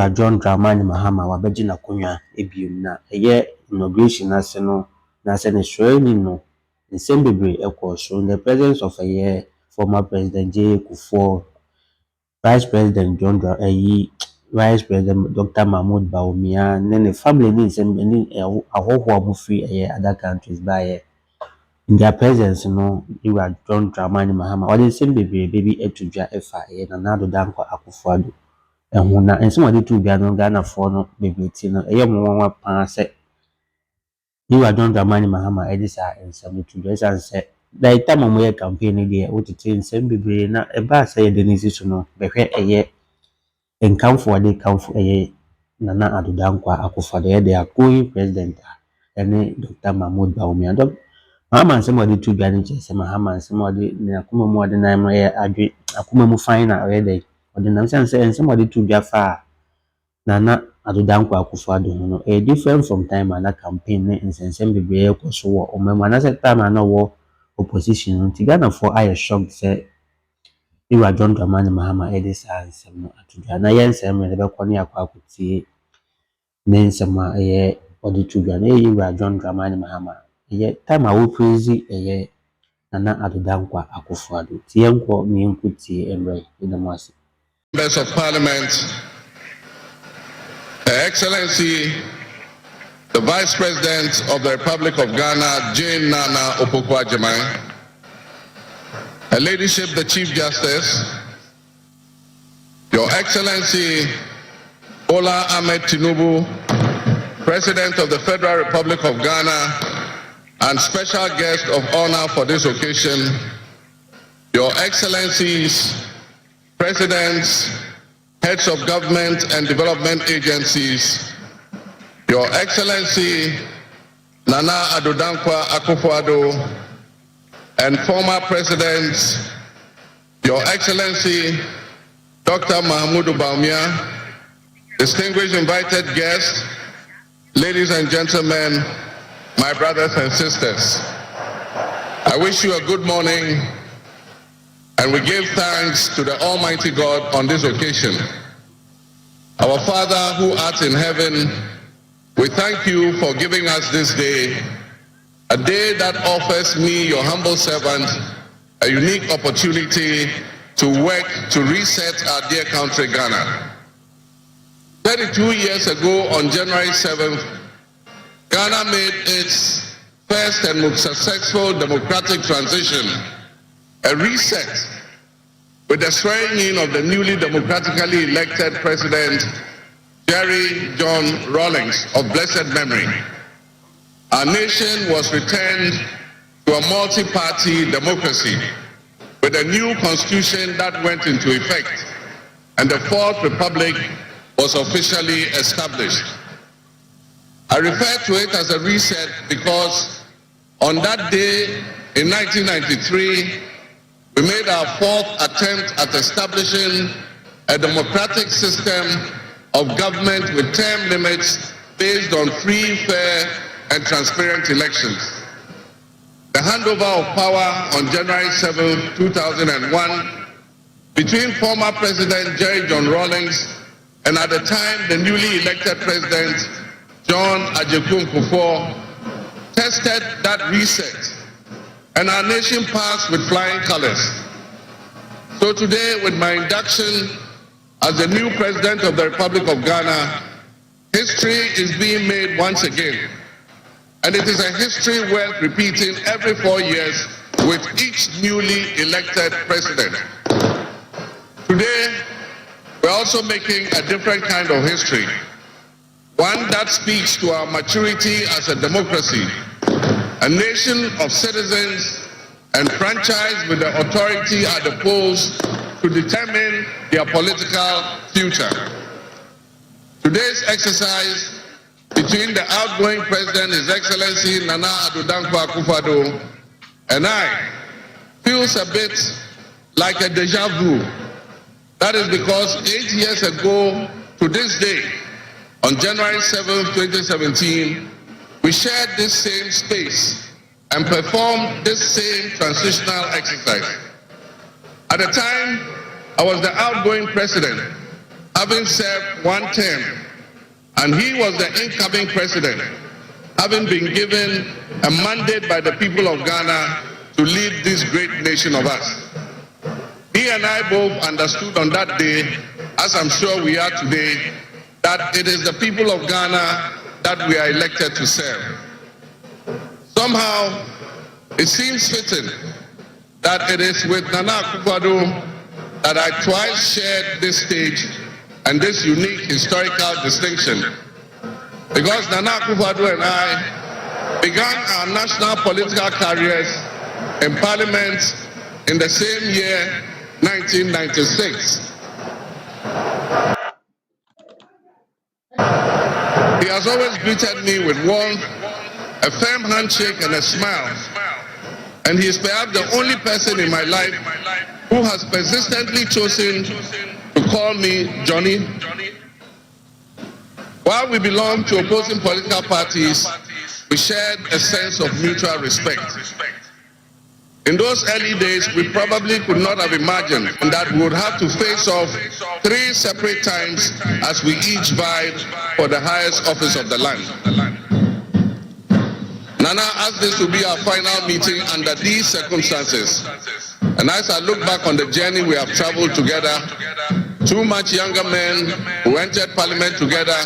Ira John Dramani Mahama wabeji na kunya ebium na eye inauguration ase no na se ne showing no nsembebe ekwo the presence of a former president J Kufuor, Vice President Vice President Dr. Mahmoud Bawumia, and the family needs and a whole free other countries by in their presence, you are John Dramani Mahama, or the same baby Etuja Efa, and another Danko Akufo-Addo. And some of the two Ghana for no baby Tina, a young one pass it. You are John Dramani Mahama, Edisa, and some to dress and say, by the time I'm campaigning there, what it is, same baby, not a bass, say the decision, but a year. And come for a Nana Addo Dankwa Akufo-Addo, they are going president, and Dr. Mahmoud Bawumia. Mahama and somebody to Ghana, Mahama and somebody, Nakuma more than I'm Akuma fine already, or the Namsan say, and somebody to Jaffa Nana Addo Dankwa Akufo-Addo, a different from time and a campaign in Sense Baby so or Mamma time and no war opposition. Tigana for I shocked say. You are John Dramani Mahama Edis and some Atujana Yensem, the Baconia Quakuti, Nensama, a year, or the children, you are John Dramani Mahama. Yet, time I will praise a year, Nana Addo Dankwa Akufo-Addo, Tianko, Miankuti, and Ray in the Mossy. Members of Parliament, Her Excellency, the Vice President of the Republic of Ghana, Jane Nana Opoku-Agyeman, Her Ladyship, the Chief Justice, Your Excellency Bola Ahmed Tinubu, President of the Federal Republic of Ghana, and special guest of honor for this occasion, Your Excellencies, Presidents, Heads of Government and Development Agencies, Your Excellency Nana Addo Dankwa Akufo-Addo, and former presidents, Your Excellency Dr. Mahmoud Bawumia, distinguished invited guests, ladies and gentlemen, my brothers and sisters. I wish you a good morning, and we give thanks to the Almighty God on this occasion. Our Father who art in heaven, we thank you for giving us this day, a day that offers me, your humble servant, a unique opportunity to work to reset our dear country, Ghana. 32 years ago, on January 7th, Ghana made its first and most successful democratic transition, a reset, with the swearing in of the newly democratically elected President, Jerry John Rawlings, of blessed memory. Our nation was returned to a multi-party democracy with a new constitution that went into effect, and the Fourth Republic was officially established. I refer to it as a reset because on that day in 1993, we made our fourth attempt at establishing a democratic system of government with term limits based on free, fair, and transparent elections. The handover of power on January 7, 2001, between former President Jerry John Rawlings and at the time the newly elected President John Ajekun Kufuor, tested that reset, and our nation passed with flying colors. So today, with my induction as the new President of the Republic of Ghana, history is being made once again. And it is a history worth repeating every 4 years with each newly elected president. Today, we're also making a different kind of history, one that speaks to our maturity as a democracy, a nation of citizens enfranchised with the authority at the polls to determine their political future. Today's exercise between the outgoing president, His Excellency Nana Addo Dankwa Akufo-Addo, and I feels a bit like a deja vu. That is because 8 years ago to this day, on January 7, 2017, we shared this same space and performed this same transitional exercise. At the time, I was the outgoing president, having served one term, and he was the incoming president, having been given a mandate by the people of Ghana to lead this great nation of us. He and I both understood on that day, as I'm sure we are today, that it is the people of Ghana that we are elected to serve. Somehow, it seems fitting that it is with Nana Akufo-Addo that I twice shared this stage and this unique historical distinction, because Nana Akufo-Addo and I began our national political careers in Parliament in the same year, 1996. He has always greeted me with warmth, a firm handshake and a smile, and he is perhaps the only person in my life who has persistently chosen to call me Johnny. While we belong to opposing political parties, we shared a sense of mutual respect. In those early days, we probably could not have imagined that we would have to face off 3 separate times as we each vied for the highest office of the land. Nana asked this to be our final meeting under these circumstances. And as I look back on the journey we have traveled together, 2 much younger men who entered Parliament together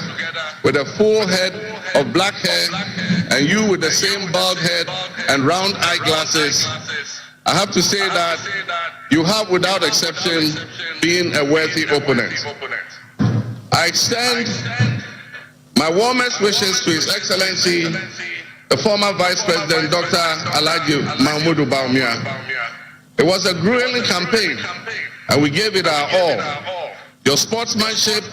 with a full head of black hair, and you with the same bald head and round eyeglasses, I have to say that you have, without exception, been a worthy opponent. I extend my warmest wishes to His Excellency, the former Vice President, Dr. Alhaji Mahmoud Bawumia. It was a grueling campaign, and we gave it our all. Your sportsmanship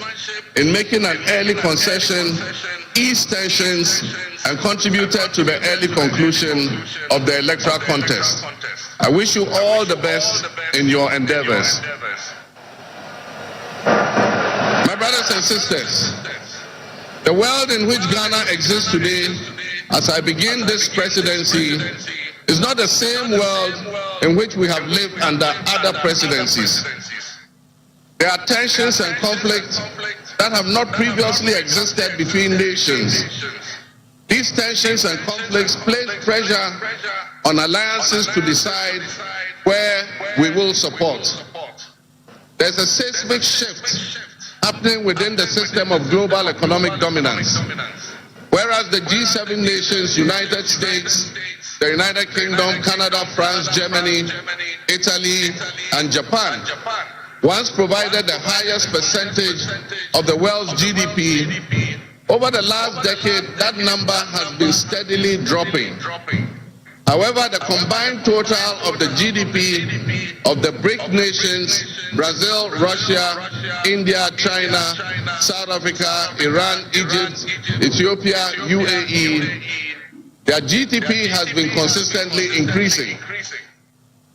in making an early concession eased tensions and contributed to the early conclusion of the electoral contest. I wish you all the best in your endeavors. My brothers and sisters, the world in which Ghana exists today, as I begin this presidency, is not the same world in which we have lived under other presidencies. There are tensions and conflicts that have not previously existed between nations. These tensions and conflicts place pressure on alliances to decide where we will support. There's a seismic shift happening within the system of global economic dominance. Whereas the G7 nations, United States, the United Kingdom, Canada, France, Germany, Italy, and Japan once provided the highest percentage of the world's GDP, over the last decade, that number has been steadily dropping. However, the combined total of the GDP of the BRIC nations, Brazil, Russia, India, China, South Africa, Iran, Egypt, Ethiopia, UAE, their GDP has been consistently increasing.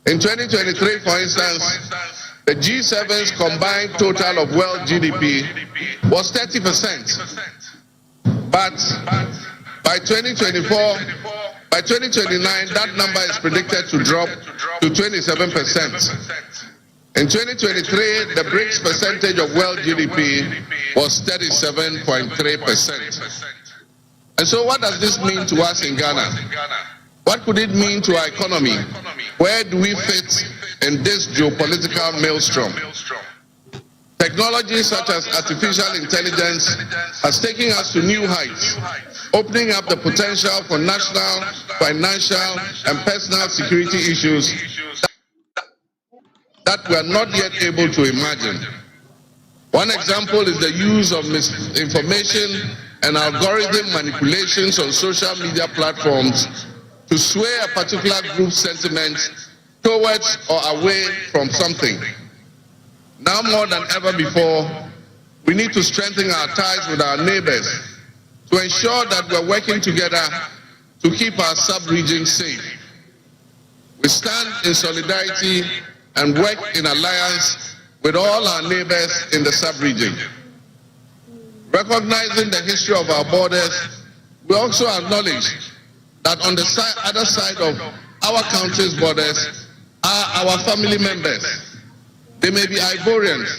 In 2023, for instance, the G7's combined total of world GDP was 30%. But by 2029, that number is predicted to drop to 27%. In 2023, the BRICS percentage of world GDP was 37.3%. And so what does this mean to us in Ghana? What could it mean to our economy? Where do we fit in this geopolitical maelstrom? Technology such as artificial intelligence has taken us to new heights, opening up the potential for national, financial, and personal security issues that we are not yet able to imagine. One example is the use of misinformation and algorithm manipulations on social media platforms to sway a particular group's sentiment towards or away from something. Now more than ever before, we need to strengthen our ties with our neighbors to ensure that we're working together to keep our sub-region safe. We stand in solidarity and work in alliance with all our neighbors in the sub-region. Recognizing the history of our borders, we also acknowledge that on the other side of our country's borders are our family members. They may be Ivorians,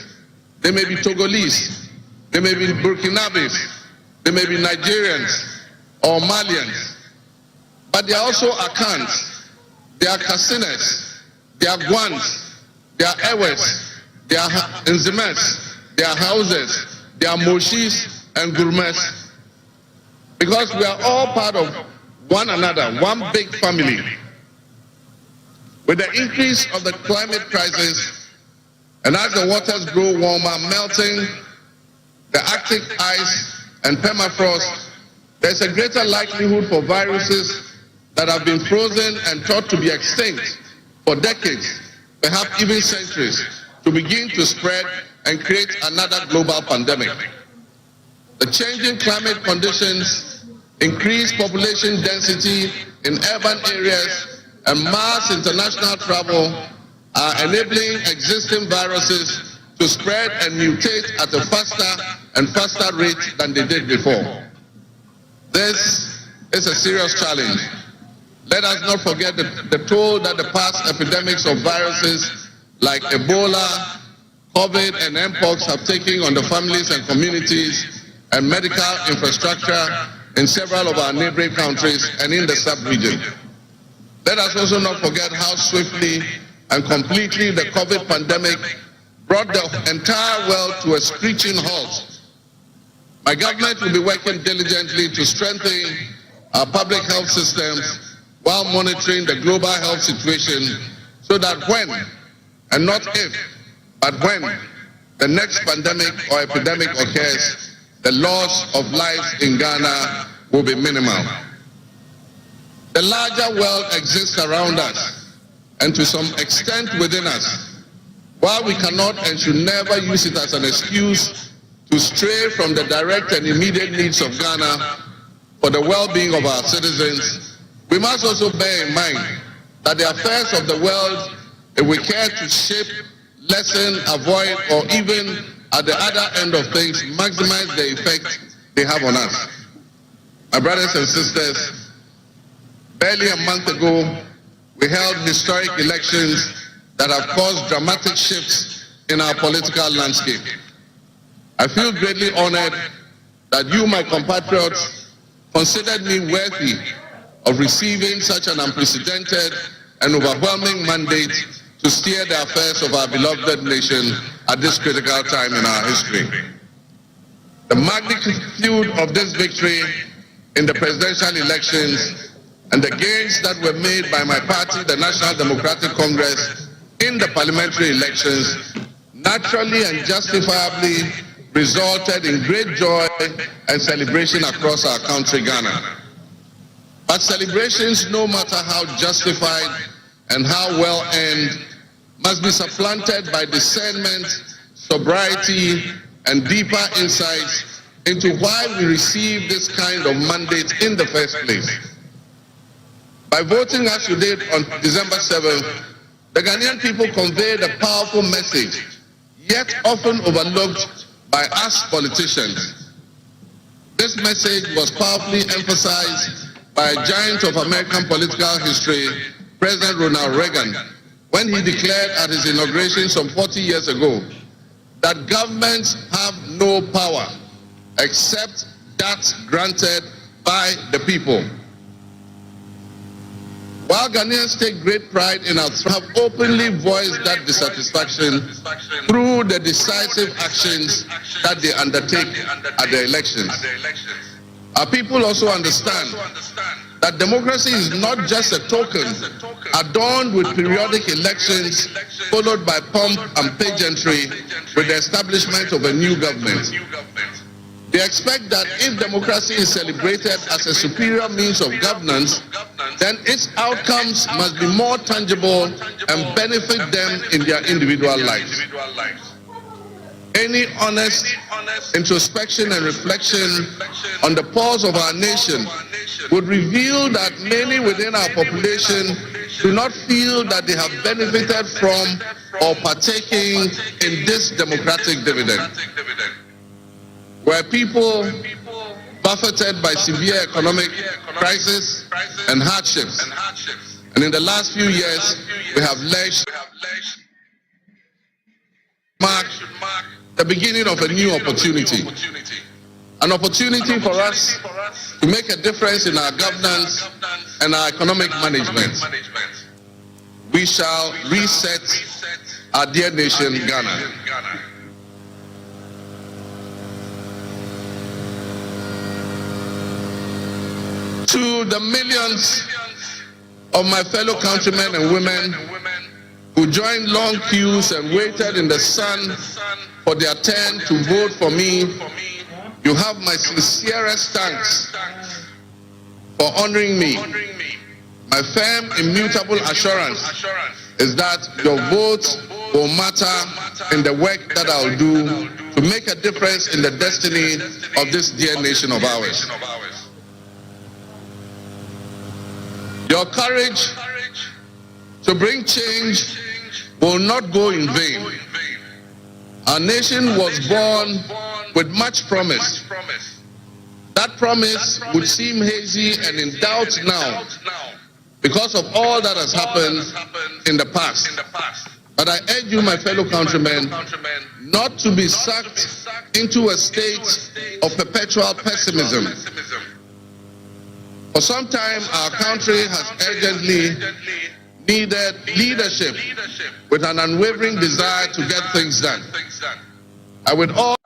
they may be Togolese, they may be Burkinabes, they may be Nigerians or Malians, but they are also Akans, they are Kasinas, they are Gwans, they are Ewes, they are Nzimes, they are Hauses, they are Moshis and Gurmes, because we are all part of one another, one big family. With the increase of the climate crisis, and as the waters grow warmer, melting the Arctic ice and permafrost, there's a greater likelihood for viruses that have been frozen and thought to be extinct for decades, perhaps even centuries, to begin to spread and create another global pandemic. The changing climate conditions, increased population density in urban areas, and mass international travel are enabling existing viruses to spread and mutate at a faster and faster rate than they did before. This is a serious challenge. Let us not forget the toll that the past epidemics of viruses like Ebola, COVID, and Mpox have taken on the families and communities and medical infrastructure in several of our neighboring countries and in the sub-region. Let us also not forget how swiftly and completely the COVID pandemic brought the entire world to a screeching halt. My government will be working diligently to strengthen our public health systems while monitoring the global health situation so that when, and not if, but when the next pandemic or epidemic occurs, the loss of lives in Ghana will be minimal. The larger world exists around us and to some extent within us. While we cannot and should never use it as an excuse to stray from the direct and immediate needs of Ghana for the well-being of our citizens, we must also bear in mind that the affairs of the world, if we care to shape, lessen, avoid, or even at the other end of things, maximize the effect they have on us. My brothers and sisters, barely a month ago, we held historic elections that have caused dramatic shifts in our political landscape. I feel greatly honored that you, my compatriots, considered me worthy of receiving such an unprecedented and overwhelming mandate to steer the affairs of our beloved nation at this critical time in our history. The magnitude of this victory in the presidential elections and the gains that were made by my party, the National Democratic Congress, in the parliamentary elections naturally and justifiably resulted in great joy and celebration across our country, Ghana. But celebrations, no matter how justified and how well earned, must be supplanted by discernment, sobriety, and deeper insights into why we received this kind of mandate in the first place. By voting as you did on December 7th, the Ghanaian people conveyed a powerful message, yet often overlooked by us politicians. This message was powerfully emphasized by a giant of American political history, President Ronald Reagan, when he declared at his inauguration some 40 years ago that governments have no power except that granted by the people. While Ghanaians take great pride in our have openly voiced that dissatisfaction through the decisive actions that they undertake at the elections. Our people also understand that democracy is not just a token adorned with periodic elections followed by pomp and pageantry with the establishment of a new government. They expect that if democracy is celebrated as a superior means of governance, then its outcomes must be more tangible and benefit them in their individual lives. Any honest introspection and reflection on the pulse of our nation would reveal that many within our population do not feel that they have benefited from or partaking in this democratic dividend. Where people buffeted by severe economic crisis and hardships. And in the last few years, we have marked the beginning of a new opportunity. An opportunity for us to make a difference in our governance and our economic management. We shall reset our dear nation, Ghana. To the millions of my fellow countrymen and women who joined long queues and waited in the sun for their turn to vote for me, you have my sincerest thanks for honoring me. My firm, immutable assurance is that your votes will matter in the work that I'll do to make a difference in the destiny of this dear nation of ours. Your courage to bring change will not go in vain. Our nation was born with much promise. That promise would seem hazy and in doubt now because of all that has happened in the past. But I urge you, my fellow countrymen, not to be sucked into a state of perpetual pessimism. For some time, our country has urgently needed leadership with an unwavering desire to get things done. I would all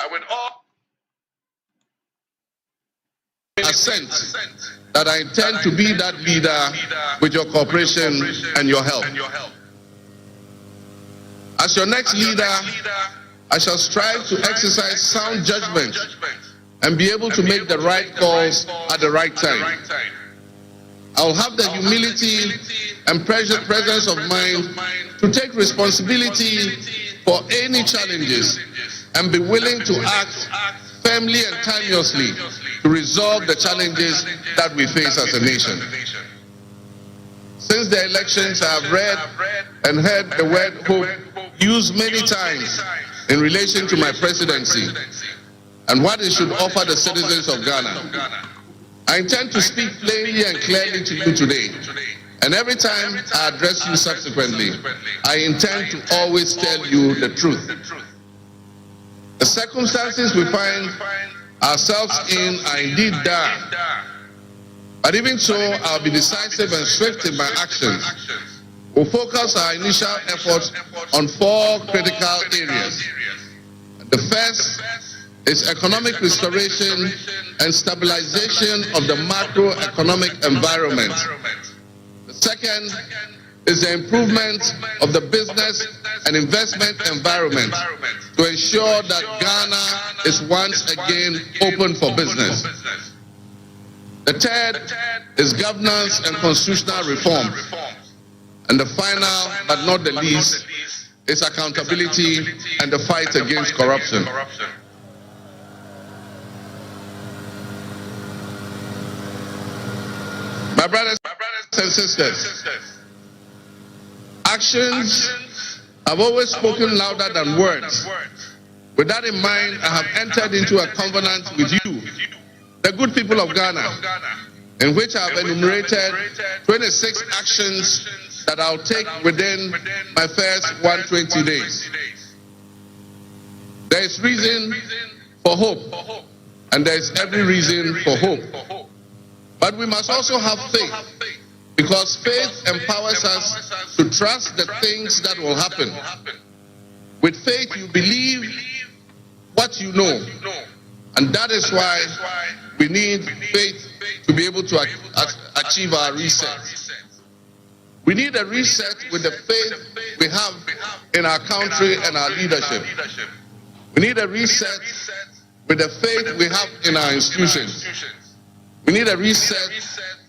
assent that I intend to be that leader with your cooperation and your help. As your next leader, I shall strive to exercise sound judgment and be able to make the right calls at the right time. I will have the humility and presence of mind to take responsibility for any challenges and be willing to act firmly and timelessly to resolve the challenges that we face as a nation. Since the elections, I have read and heard the word hope used many times in relation to my presidency and what it should offer the citizens of Ghana. I intend to speak plainly and clearly to you today, and every time I address you subsequently, I intend to always tell you the truth. The circumstances we find ourselves in are indeed dire, but even so, I'll be decisive and swift in my actions. We'll focus our initial efforts on 4 critical areas. The first is economic restoration and stabilization of the macroeconomic environment. The second is the improvement of the business and investment environment to ensure that Ghana is once again open for business. The third is governance and constitutional reform. And the final, but not the least, is accountability and the fight against corruption. My brothers and sisters, actions have always spoken louder than words. With that in mind, I have entered into a covenant with you, the good people of Ghana, in which I have enumerated 26 actions that I'll take within my first 120 days. There is reason for hope, and there is every reason for hope. But we must also have faith, because faith empowers us to trust the things that will happen. With faith, you believe what you know, and that is why we need faith to be able to achieve our reset. We need a reset with the faith we have in our country and our leadership. We need a reset with the faith we have in our institutions. We need a reset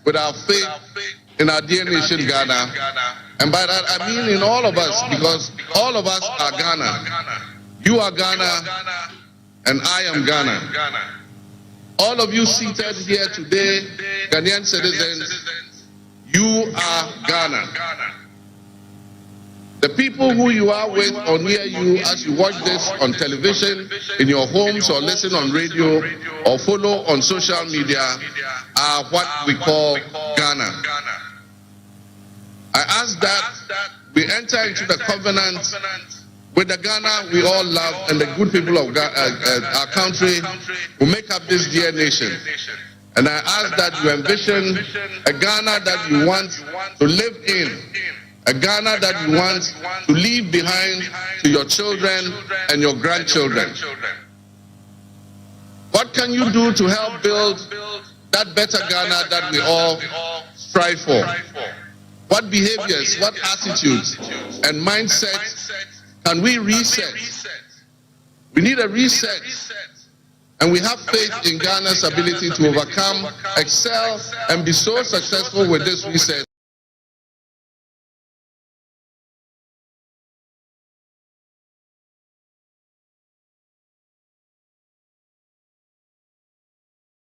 with our faith in our dear nation, Ghana. And by that, I mean in all of us, because all of us are Ghana. You are Ghana, and I am Ghana. All of you seated here today, Ghanaian citizens, you are Ghana. The people who you are with or near you as you watch this on television, in your homes, or listen on radio, or follow on social media are what we call Ghana. I ask that we enter into the covenant with the Ghana we all love and the good people of our country who make up this dear nation. And I ask that you envision a Ghana that you want to live in, a Ghana that you want to leave behind to your children and your grandchildren. What can you do to help build that better Ghana that we all strive for? What behaviors, what attitudes and mindsets can we reset? We need a reset. And we have faith in Ghana's ability to overcome, excel, and be so successful with this reset.